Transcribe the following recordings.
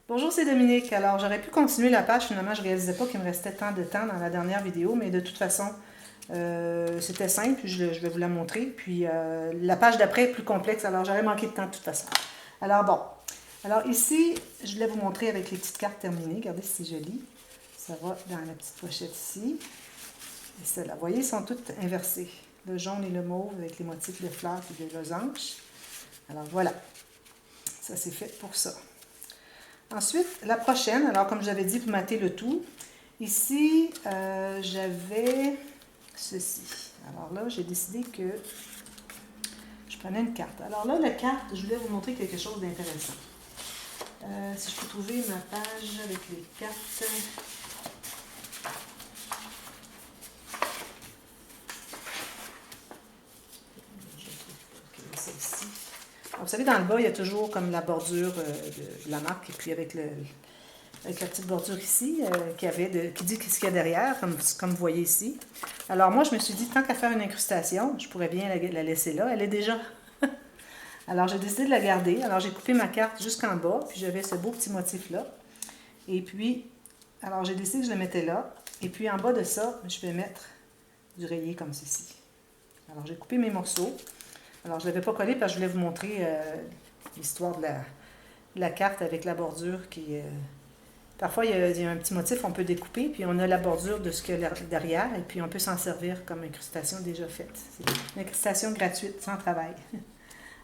Bonjour, c'est Dominique. Alors, j'aurais pu continuer la page, finalement, je ne réalisais pas qu'il me restait tant de temps dans la dernière vidéo, mais de toute façon, c'était simple, puis je vais vous la montrer. Puis, la page d'après est plus complexe, alors j'aurais manqué de temps de toute façon. Alors, bon. Alors, ici, je voulais vous montrer avec les petites cartes terminées. Regardez si c'est joli. Ça va dans la petite pochette ici. Et celles-là, vous voyez, sont toutes inversées. Le jaune et le mauve avec les motifs de fleurs et de losanges. Alors, voilà. Ça, c'est fait pour ça. Ensuite, la prochaine, alors comme j'avais dit, vous matez le tout. Ici, j'avais ceci. Alors là, j'ai décidé que je prenais une carte. Alors là, la carte, je voulais vous montrer quelque chose d'intéressant. Si je peux trouver ma page avec les cartes. Okay, celle-ci. Vous savez, dans le bas, il y a toujours comme la bordure de la marque, et puis avec la petite bordure ici, qui dit ce qu'il y a derrière, comme vous voyez ici. Alors moi, je me suis dit, tant qu'à faire une incrustation, je pourrais bien la laisser là. Elle est déjà. Alors j'ai décidé de la garder. Alors j'ai coupé ma carte jusqu'en bas, puis j'avais ce beau petit motif-là. Et puis, alors j'ai décidé que je le mettais là. Et puis en bas de ça, je vais mettre du rayé comme ceci. Alors j'ai coupé mes morceaux. Alors je ne l'avais pas collé parce que je voulais vous montrer l'histoire de la carte avec la bordure qui... Parfois, il y a un petit motif, on peut découper, puis on a la bordure de ce qu'il y a derrière, et puis on peut s'en servir comme incrustation déjà faite. C'est une incrustation gratuite, sans travail.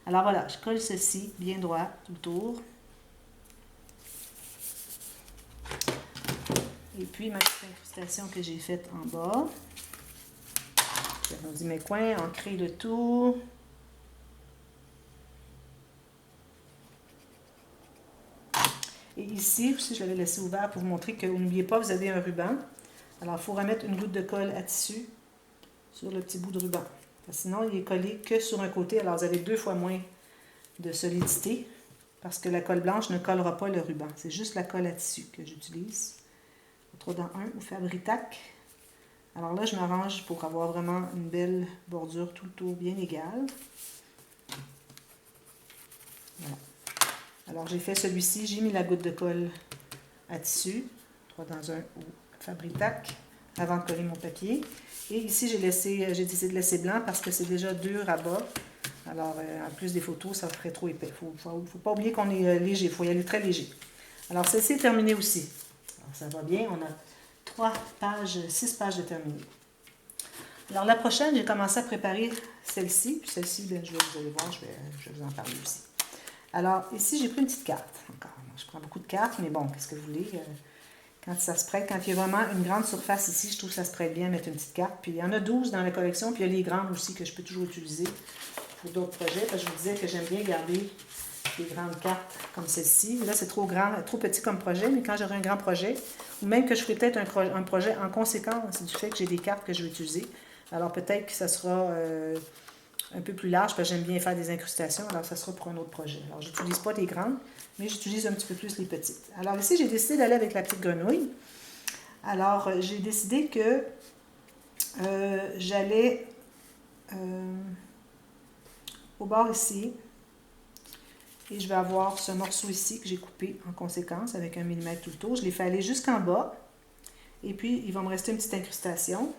Alors voilà, je colle ceci bien droit tout autour. Et puis ma petite incrustation que j'ai faite en bas. J'arrondis mes coins, ancrer le tout. Et ici, aussi, je l'avais laissé ouvert pour vous montrer que, n'oubliez pas, vous avez un ruban. Alors, il faut remettre une goutte de colle à tissu sur le petit bout de ruban. Parce que sinon, il est collé que sur un côté. Alors, vous avez 2 fois moins de solidité parce que la colle blanche ne collera pas le ruban. C'est juste la colle à tissu que j'utilise. 3 dans 1 ou Fabri-Tac. Alors là, je m'arrange pour avoir vraiment une belle bordure tout le tour bien égale. Voilà. Alors, j'ai fait celui-ci, j'ai mis la goutte de colle à tissu, 3 dans 1 ou Fabri-Tac, avant de coller mon papier. Et ici, j'ai décidé de laisser blanc parce que c'est déjà dur à bas. Alors, en plus des photos, ça ferait trop épais. Il ne faut pas oublier qu'on est léger, il faut y aller très léger. Alors, celle-ci est terminée aussi. Alors, ça va bien, on a 6 pages de terminées. Alors, la prochaine, j'ai commencé à préparer celle-ci. Puis celle-ci, vous allez voir, je vais vous en parler aussi. Alors, ici, j'ai pris une petite carte. Encore, je prends beaucoup de cartes, mais bon, qu'est-ce que vous voulez? Quand ça se prête, quand il y a vraiment une grande surface ici, je trouve que ça se prête bien à mettre une petite carte. Puis il y en a 12 dans la collection, puis il y a les grandes aussi que je peux toujours utiliser pour d'autres projets. Parce que je vous disais que j'aime bien garder des grandes cartes comme celle-ci. Là, c'est trop grand, trop petit comme projet, mais quand j'aurai un grand projet, ou même que je ferai peut-être un projet en conséquence du fait que j'ai des cartes que je vais utiliser, alors peut-être que ça sera un peu plus large, parce que j'aime bien faire des incrustations, alors ça sera pour un autre projet. Alors, je n'utilise pas les grandes, mais j'utilise un petit peu plus les petites. Alors ici, j'ai décidé d'aller avec la petite grenouille. Alors, j'ai décidé que j'allais au bord ici, et je vais avoir ce morceau ici que j'ai coupé en conséquence avec 1 mm tout le tour. Je l'ai fait aller jusqu'en bas, et puis il va me rester une petite incrustation.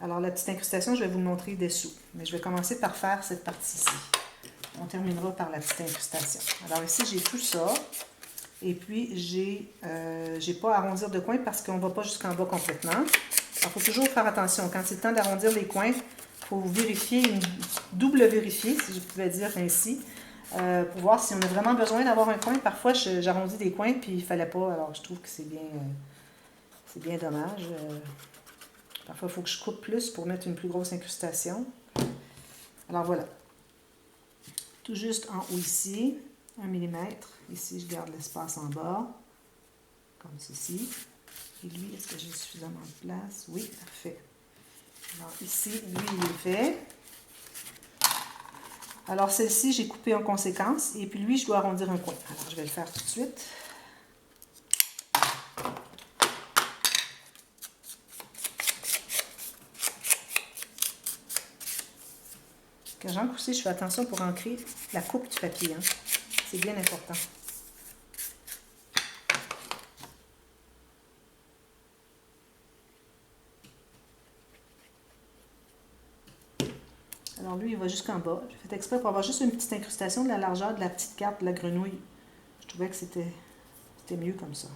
Alors, la petite incrustation, je vais vous le montrer dessous. Mais je vais commencer par faire cette partie-ci. On terminera par la petite incrustation. Alors ici, j'ai tout ça. Et puis, j'ai pas à arrondir de coin parce qu'on ne va pas jusqu'en bas complètement. Alors, il faut toujours faire attention. Quand c'est le temps d'arrondir les coins, il faut vérifier, double vérifier, si je pouvais dire ainsi, pour voir si on a vraiment besoin d'avoir un coin. Parfois, j'arrondis des coins, puis il ne fallait pas. Alors, je trouve que c'est bien dommage. Parfois, il faut que je coupe plus pour mettre une plus grosse incrustation. Alors voilà. Tout juste en haut ici, 1 mm. Ici, je garde l'espace en bas, comme ceci. Et lui, est-ce que j'ai suffisamment de place? Oui, parfait. Alors ici, lui, il est fait. Alors celle-ci, j'ai coupé en conséquence. Et puis lui, je dois arrondir un coin. Alors, je vais le faire tout de suite. Quand j'encre aussi, je fais attention pour ancrer la coupe du papier. Hein. C'est bien important. Alors lui, il va jusqu'en bas. J'ai fait exprès pour avoir juste une petite incrustation de la largeur de la petite carte de la grenouille. Je trouvais que c'était mieux comme ça.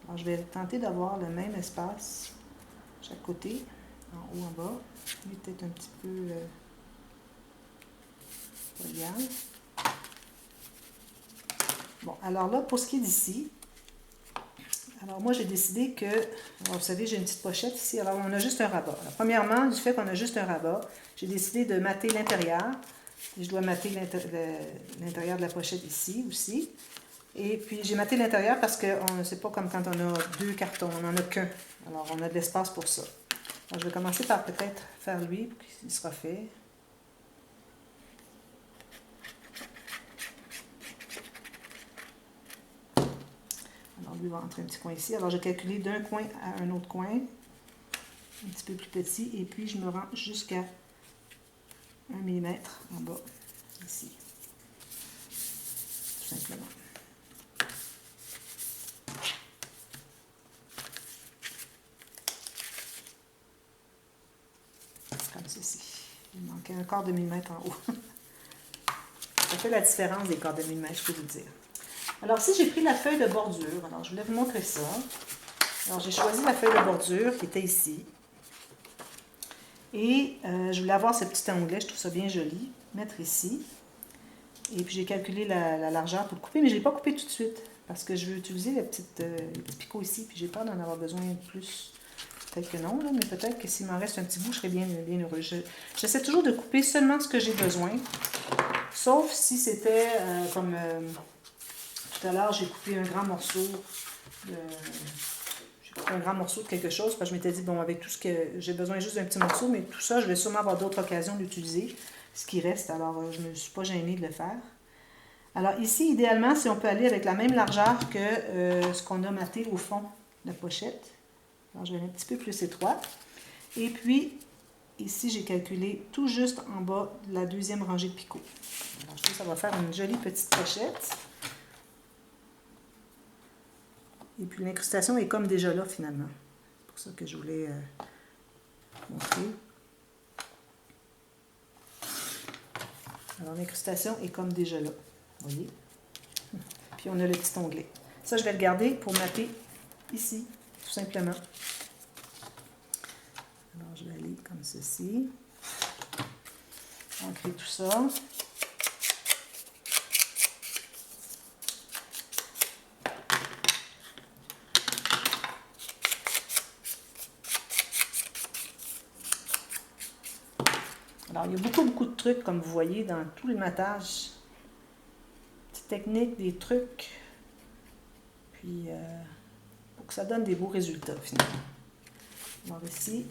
Alors je vais tenter d'avoir le même espace chaque côté, en haut, en bas. Lui, peut-être un petit peu pas égal. Bon, alors là, pour ce qui est d'ici, alors moi, j'ai décidé que, alors, vous savez, j'ai une petite pochette ici, alors on a juste un rabat. Alors, premièrement, du fait qu'on a juste un rabat, j'ai décidé de mater l'intérieur. Je dois mater l'intérieur de la pochette ici aussi. Et puis, j'ai maté l'intérieur parce que c'est pas comme quand on a 2 cartons, on n'en a qu'un. Alors, on a de l'espace pour ça. Alors, je vais commencer par peut-être faire lui, puis il sera fait. Alors, lui va entrer un petit coin ici. Alors, j'ai calculé d'un coin à un autre coin, un petit peu plus petit, et puis je me rends jusqu'à 1 mm en bas, ici, tout simplement. Comme ceci. Il manquait un quart de millimètre en haut. Ça fait la différence des quarts de millimètre, je peux vous le dire. Alors, si j'ai pris la feuille de bordure, alors je voulais vous montrer ça. Alors, j'ai choisi la feuille de bordure qui était ici. Et je voulais avoir ce petit onglet, je trouve ça bien joli. Mettre ici. Et puis, j'ai calculé la largeur pour le couper, mais je ne l'ai pas coupé tout de suite. Parce que je veux utiliser les petits picots ici, puis j'ai peur d'en avoir besoin de plus. Peut-être que non, là, mais peut-être que s'il m'en reste un petit bout, je serais bien heureux. J'essaie toujours de couper seulement ce que j'ai besoin. Sauf si c'était comme tout à l'heure, j'ai coupé un grand morceau de quelque chose, parce que je m'étais dit, bon, avec tout ce que j'ai besoin juste d'un petit morceau, mais tout ça, je vais sûrement avoir d'autres occasions d'utiliser ce qui reste, alors je ne me suis pas gênée de le faire. Alors ici, idéalement, si on peut aller avec la même largeur que ce qu'on a maté au fond de la pochette. Alors je vais aller un petit peu plus étroit. Et puis, ici, j'ai calculé tout juste en bas de la deuxième rangée de picots. Alors, je trouve que ça va faire une jolie petite pochette. Et puis, l'incrustation est comme déjà là, finalement. C'est pour ça que je voulais montrer. Alors, l'incrustation est comme déjà là. Vous voyez? Puis, on a le petit onglet. Ça, je vais le garder pour mater ici, tout simplement. Alors, je vais aller comme ceci. Ancrer tout ça. Alors, il y a beaucoup de trucs, comme vous voyez, dans tout le matage. Petites techniques, des trucs. Puis, pour que ça donne des beaux résultats, finalement. Alors, ici,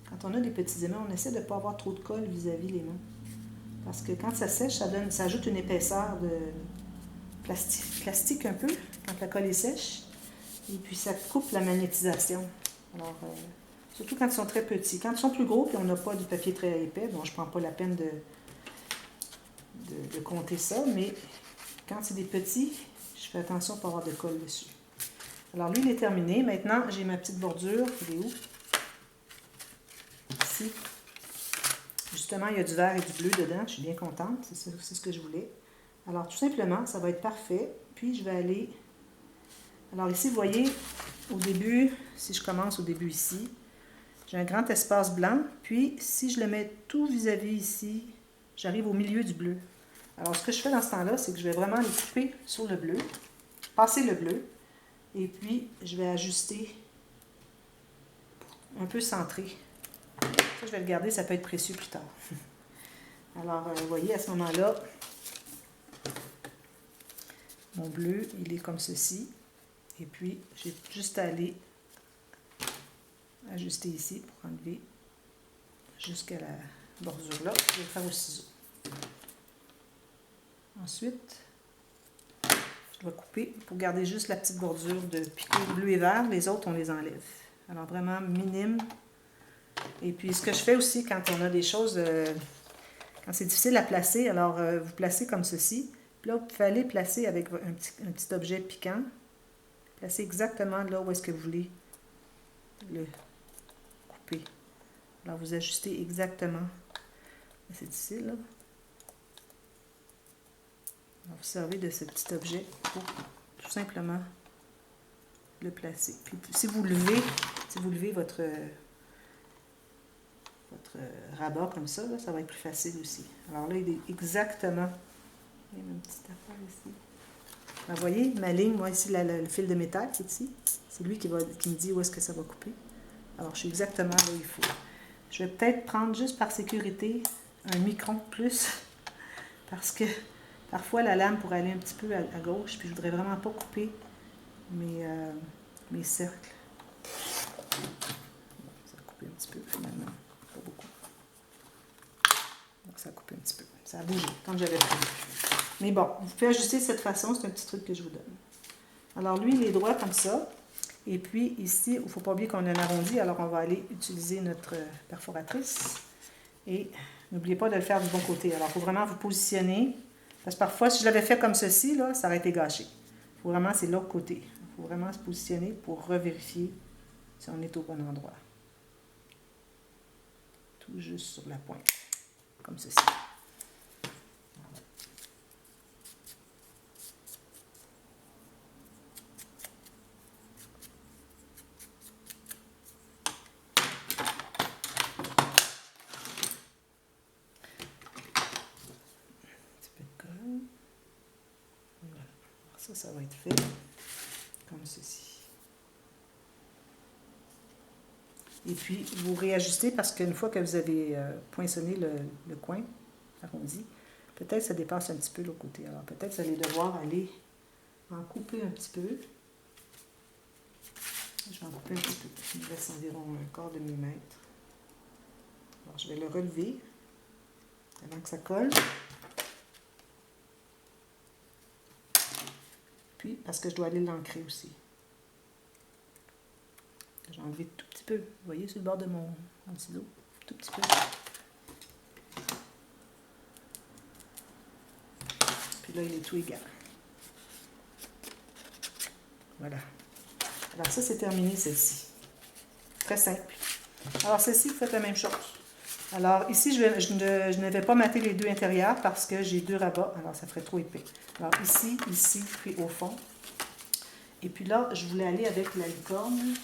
quand on a des petits aimants, on essaie de ne pas avoir trop de colle vis-à-vis les mains. Parce que quand ça sèche, ça ajoute une épaisseur de plastique un peu, quand la colle est sèche. Et puis, ça coupe la magnétisation. Alors, surtout quand ils sont très petits. Quand ils sont plus gros et on n'a pas du papier très épais, bon, je ne prends pas la peine de compter ça, mais quand c'est des petits, je fais attention pour avoir de colle dessus. Alors, lui, il est terminé. Maintenant, j'ai ma petite bordure. Elle est où? Ici. Justement, il y a du vert et du bleu dedans. Je suis bien contente. C'est ce que je voulais. Alors, tout simplement, ça va être parfait. Puis, je vais aller... Alors, ici, vous voyez, au début, si je commence au début ici, j'ai un grand espace blanc. Puis, si je le mets tout vis-à-vis ici, j'arrive au milieu du bleu. Alors, ce que je fais dans ce temps-là, c'est que je vais vraiment les couper sur le bleu, passer le bleu, et puis je vais ajuster un peu centré. Ça, je vais le garder, ça peut être précieux plus tard. Alors, vous voyez, à ce moment-là, mon bleu, il est comme ceci. Et puis, j'ai juste à aller ajuster ici pour enlever jusqu'à la bordure là. Je vais le faire au ciseau. Ensuite, je dois couper pour garder juste la petite bordure de picot bleu et vert. Les autres, on les enlève. Alors, vraiment minime. Et puis, ce que je fais aussi quand on a des choses, quand c'est difficile à placer, alors vous placez comme ceci. Puis là, vous pouvez aller placer avec un petit objet piquant. Placez exactement là où est-ce que vous voulez le couper. Alors, vous ajustez exactement. C'est ici, là. Alors, vous servez de ce petit objet pour tout simplement le placer. Puis, si vous levez votre rabat comme ça, là, ça va être plus facile aussi. Alors là, il est exactement... Il y a une petite affaire ici. Alors, vous voyez, ma ligne, moi, ici, le fil de métal qui est ici, c'est lui qui me dit où est-ce que ça va couper. Alors, je suis exactement là où il faut. Je vais peut-être prendre, juste par sécurité, un micron de plus, parce que parfois, la lame pourrait aller un petit peu à gauche, puis je voudrais vraiment pas couper mes cercles. Ça a coupé un petit peu, finalement. Pas beaucoup. Donc, ça a coupé un petit peu. Ça a bougé, comme j'avais prévu. Mais bon, vous pouvez ajuster de cette façon, c'est un petit truc que je vous donne. Alors, lui, il est droit comme ça. Et puis, ici, il ne faut pas oublier qu'on a un arrondi, alors on va aller utiliser notre perforatrice. Et n'oubliez pas de le faire du bon côté. Alors, il faut vraiment vous positionner. Parce que parfois, si je l'avais fait comme ceci, là, ça aurait été gâché. Il faut vraiment, c'est l'autre côté. Il faut vraiment se positionner pour revérifier si on est au bon endroit. Tout juste sur la pointe, comme ceci. Ça va être fait comme ceci. Et puis, vous réajustez parce qu'une fois que vous avez poinçonné le coin arrondi, peut-être ça dépasse un petit peu l'autre côté. Alors, peut-être vous allez devoir aller en couper un petit peu. Je vais en couper un petit peu. Il me reste environ un quart de millimètre. Alors, je vais le relever avant que ça colle. Puis, parce que je dois aller l'ancrer aussi. J'ai enlevé tout petit peu. Vous voyez, sur le bord de mon ciseau. Tout petit peu. Puis là, il est tout égal. Voilà. Alors ça, c'est terminé, celle-ci. Très simple. Alors, celle-ci, vous faites la même chose. Alors, ici, je ne vais pas mater les deux intérieurs parce que j'ai deux rabats. Alors, ça ferait trop épais. Alors, ici, puis au fond. Et puis là, je voulais aller avec la licorne.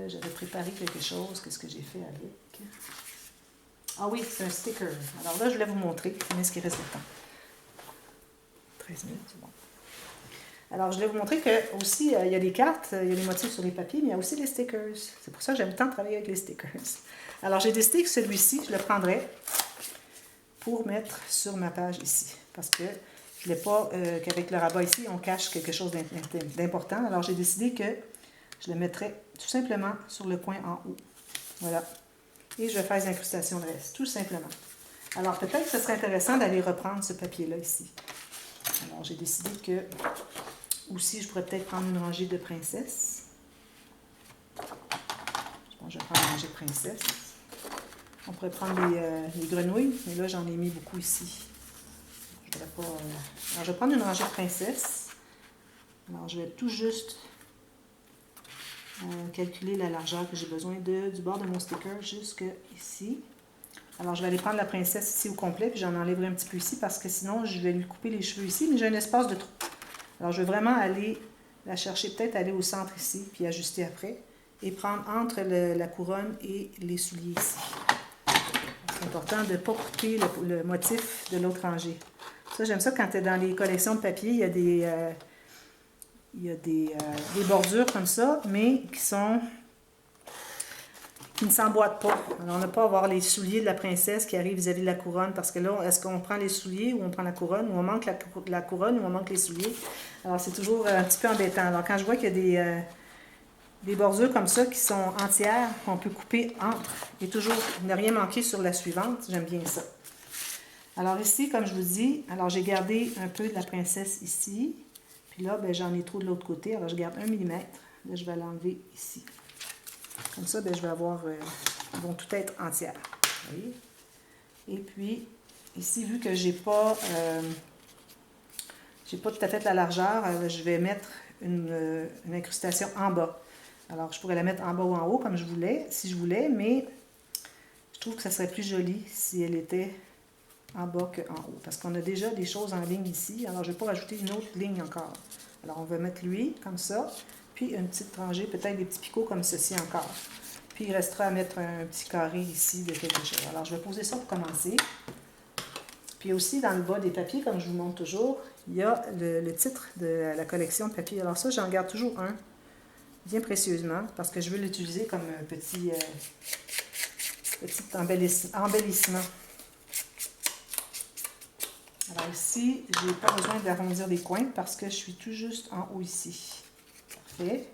J'avais préparé quelque chose. Qu'est-ce que j'ai fait avec? Ah oui, c'est un sticker. Alors là, je voulais vous montrer. Combien est-ce qu'il reste de temps? 13 minutes, c'est bon. Alors, je voulais vous montrer que aussi, il y a des cartes, il y a des motifs sur les papiers, mais il y a aussi les stickers. C'est pour ça que j'aime tant travailler avec les stickers. Alors, j'ai décidé que celui-ci, je le prendrais pour mettre sur ma page ici. Parce que je ne voulais pas qu'avec le rabat ici, on cache quelque chose d'important. Alors, j'ai décidé que je le mettrais tout simplement sur le coin en haut. Voilà. Et je vais faire les incrustations de reste, tout simplement. Alors, peut-être que ce serait intéressant d'aller reprendre ce papier-là ici. Alors, j'ai décidé que, aussi, je pourrais peut-être prendre une rangée de princesses. Je pense que je vais prendre une rangée de princesses. On pourrait prendre les grenouilles, mais là, j'en ai mis beaucoup ici. Je voudrais pas... Alors, je vais prendre une rangée de princesses. Alors, je vais tout juste calculer la largeur que j'ai besoin du bord de mon sticker jusque ici. Alors, je vais aller prendre la princesse ici au complet, puis j'en enlèverai un petit peu ici, parce que sinon, je vais lui couper les cheveux ici, mais j'ai un espace de trou. Alors, je vais vraiment aller la chercher, peut-être aller au centre ici, puis ajuster après, et prendre entre la couronne et les souliers ici. C'est important de ne pas couper le motif de l'autre rangée. Ça, j'aime ça quand tu es dans les collections de papier, il y a des bordures comme ça, mais qui ne s'emboîtent pas. Alors, on n'a pas à avoir les souliers de la princesse qui arrivent vis-à-vis de la couronne, parce que là, est-ce qu'on prend les souliers ou on prend la couronne, ou on manque la couronne ou on manque les souliers? Alors, c'est toujours un petit peu embêtant. Alors, quand je vois qu'il y a des bordures comme ça qui sont entières, qu'on peut couper entre, et toujours ne rien manquer sur la suivante, j'aime bien ça. Alors ici, comme je vous dis, alors j'ai gardé un peu de la princesse ici, puis là, ben, j'en ai trop de l'autre côté, alors je garde 1 mm. Là, je vais l'enlever ici. Comme ça, ben, je vais avoir, ils vont tout être entières. Vous voyez? Et puis, ici, vu que j'ai pas tout à fait la largeur, je vais mettre une incrustation en bas. Alors, je pourrais la mettre en bas ou en haut, comme je voulais, si je voulais, mais Je trouve que ça serait plus joli si elle était en bas qu'en haut. Parce qu'on a déjà des choses en ligne ici. Alors, je ne vais pas rajouter une autre ligne encore. Alors, on va mettre lui comme ça. Puis, une petite rangée, peut-être des petits picots comme ceci encore. Puis, il restera à mettre un petit carré ici de quelque chose. Alors, je vais poser ça pour commencer. Puis aussi, dans le bas des papiers, comme je vous montre toujours, il y a le titre de la collection de papiers. Alors ça, j'en garde toujours un, bien précieusement, parce que je veux l'utiliser comme un petit embellissement. Alors ici, je n'ai pas besoin d'arrondir les coins parce que je suis tout juste en haut ici. Parfait.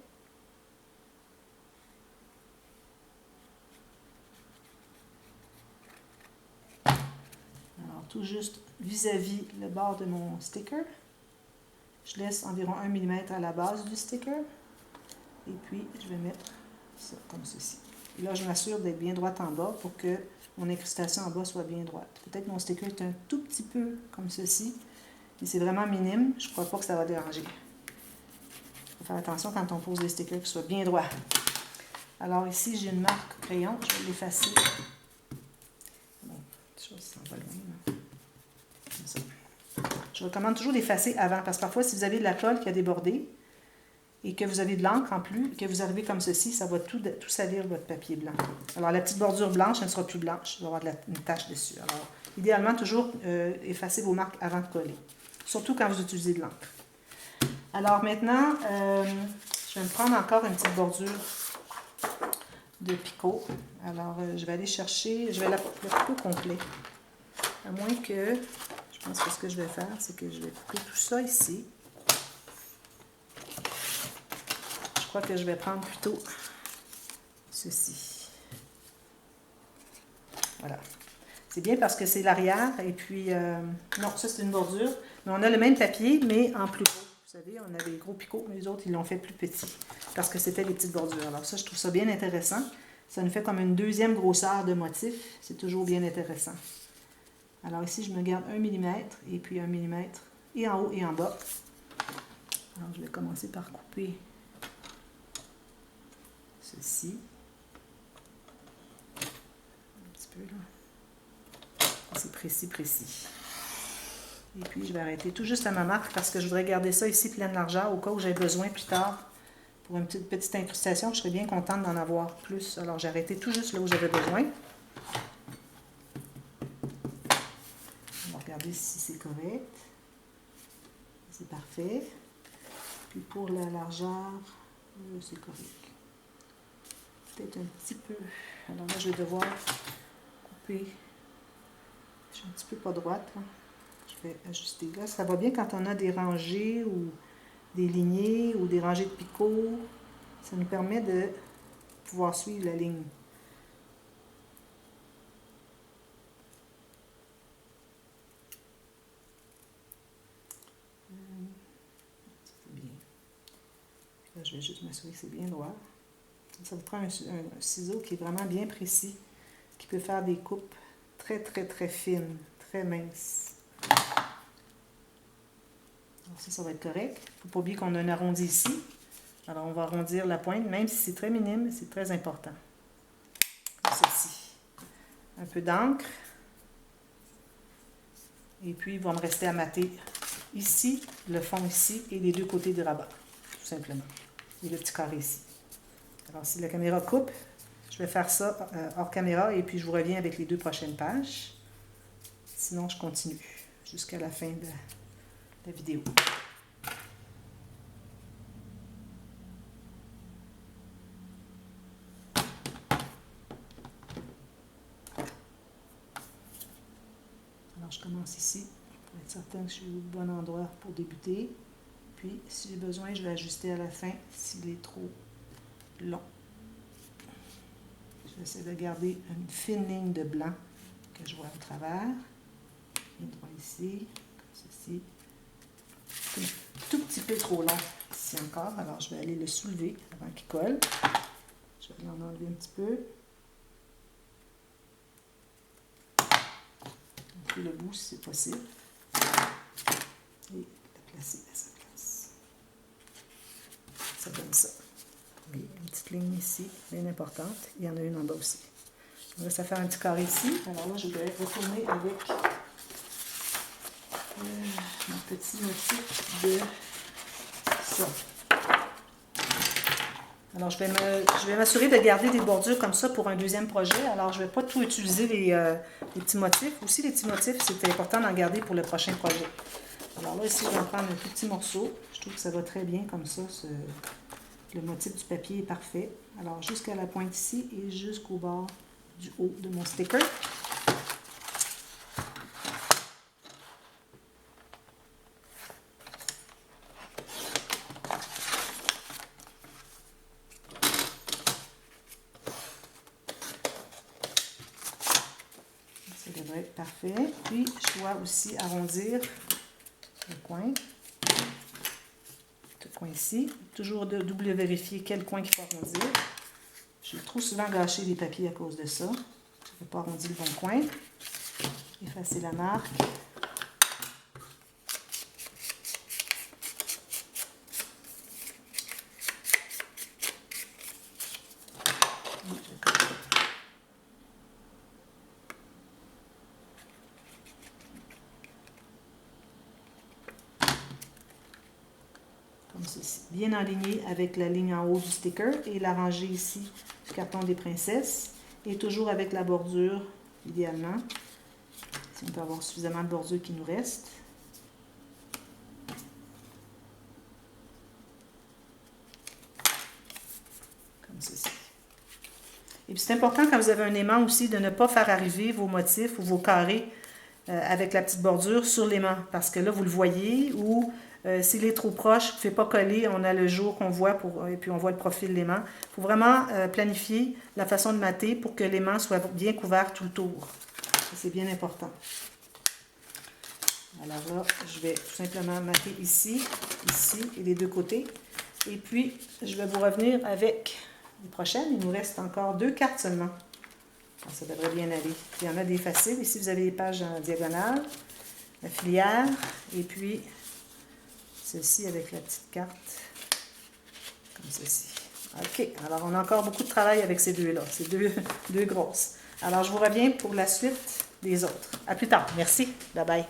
Alors tout juste vis-à-vis le bord de mon sticker. Je laisse environ 1 mm à la base du sticker. Et puis, je vais mettre ça comme ceci. Et là, je m'assure d'être bien droite en bas pour que mon incrustation en bas soit bien droite. Peut-être mon sticker est un tout petit peu comme ceci, mais c'est vraiment minime. Je ne crois pas que ça va déranger. Il faut faire attention quand on pose les stickers qu'ils soient bien droits. Alors ici, j'ai une marque crayon. Je vais l'effacer. Bon, ça s'en va loin, là. Comme ça. Je recommande toujours d'effacer avant, parce que parfois, si vous avez de la colle qui a débordé, et que vous avez de l'encre en plus, et que vous arrivez comme ceci, ça va tout salir votre papier blanc. Alors, la petite bordure blanche, elle ne sera plus blanche. Il va y avoir une tache dessus. Alors, idéalement, toujours effacer vos marques avant de coller. Surtout quand vous utilisez de l'encre. Alors, maintenant, je vais me prendre encore une petite bordure de picot. Alors, je vais aller chercher, je vais le picot complet. À moins que, je pense que ce que je vais faire, c'est que je vais couper tout ça ici. Je crois que je vais prendre plutôt ceci. Voilà. C'est bien parce que c'est l'arrière et puis, non, ça c'est une bordure, mais on a le même papier, mais en plus gros. Vous savez, on avait les gros picots, mais les autres, ils l'ont fait plus petit parce que c'était les petites bordures. Alors ça, je trouve ça bien intéressant. Ça nous fait comme une deuxième grosseur de motif. C'est toujours bien intéressant. Alors ici, je me garde 1 mm et puis 1 mm et en haut et en bas. Alors, je vais commencer par couper ceci. Un petit peu là. C'est précis, précis. Et puis je vais arrêter tout juste à ma marque parce que je voudrais garder ça ici pleine largeur au cas où j'ai besoin plus tard pour une petite incrustation. Je serais bien contente d'en avoir plus. Alors j'ai arrêté tout juste là où j'avais besoin. On va regarder si c'est correct. C'est parfait. Puis pour la largeur, c'est correct. Peut-être un petit peu. Alors là, je vais devoir couper. Je suis un petit peu pas droite. Là. Je vais ajuster là. Ça va bien quand on a des rangées ou des lignées ou des rangées de picots. Ça nous permet de pouvoir suivre la ligne. C'est bien. Là, je vais juste m'assurer que c'est bien droit. Ça vous prend un ciseau qui est vraiment bien précis, qui peut faire des coupes très, très, très fines, très minces. Alors ça va être correct. Il ne faut pas oublier qu'on a un arrondi ici. Alors, on va arrondir la pointe, même si c'est très minime, c'est très important. Comme ceci. Un peu d'encre. Et puis, il va me rester à mater ici, le fond ici, et les deux côtés du rabat, tout simplement. Et le petit carré ici. Alors, si la caméra coupe, je vais faire ça hors caméra et puis je vous reviens avec les 2 prochaines pages. Sinon, je continue jusqu'à la fin de la vidéo. Alors, je commence ici pour être certain que je suis au bon endroit pour débuter. Puis, si j'ai besoin, je vais ajuster à la fin s'il est trop long. J'essaie de garder une fine ligne de blanc que je vois au travers. Et droit ici, comme ceci. C'est un tout petit peu trop long ici encore, alors je vais aller le soulever avant qu'il colle. Je vais en enlever un petit peu. Et le bout si c'est possible. Et le placer à sa place. Ça donne ça. Et une petite ligne ici, bien importante. Il y en a une en bas aussi. Là, ça fait un petit carré ici. Alors là, je vais retourner avec mon petit motif de ça. Alors, je vais m'assurer de garder des bordures comme ça pour un deuxième projet. Alors, je ne vais pas tout utiliser les petits motifs. Aussi, les petits motifs, c'est important d'en garder pour le prochain projet. Alors là, ici, je vais en prendre un tout petit morceau. Je trouve que ça va très bien comme ça. Le motif du papier est parfait. Alors, jusqu'à la pointe ici et jusqu'au bord du haut de mon sticker. Ça devrait être parfait. Puis, je dois aussi arrondir le coin. Ce coin ici. Toujours double vérifier quel coin il faut arrondir. J'ai trop souvent gâché les papiers à cause de ça. Je n'ai pas arrondi le bon coin. Effacer la marque. Comme ceci. Bien aligné avec la ligne en haut du sticker et l'arranger ici du carton des princesses. Et toujours avec la bordure, idéalement. Si on peut avoir suffisamment de bordure qui nous reste. Comme ceci. Et puis c'est important quand vous avez un aimant aussi de ne pas faire arriver vos motifs ou vos carrés avec la petite bordure sur l'aimant. Parce que là, vous le voyez ou s'il est trop proche, vous ne pouvez pas coller. On a le jour qu'on voit et puis on voit le profil de l'aimant. Il faut vraiment planifier la façon de mater pour que l'aimant soit bien couvert tout le tour. C'est bien important. Alors là, je vais tout simplement mater ici, ici et les deux côtés. Et puis, je vais vous revenir avec les prochaines. Il nous reste encore 2 cartes seulement. Alors, ça devrait bien aller. Il y en a des faciles. Ici, vous avez les pages en diagonale, la filière, et puis celle-ci avec la petite carte, comme ceci. OK, alors on a encore beaucoup de travail avec ces deux-là. Ces deux grosses. Alors, je vous reviens pour la suite des autres. À plus tard. Merci. Bye bye.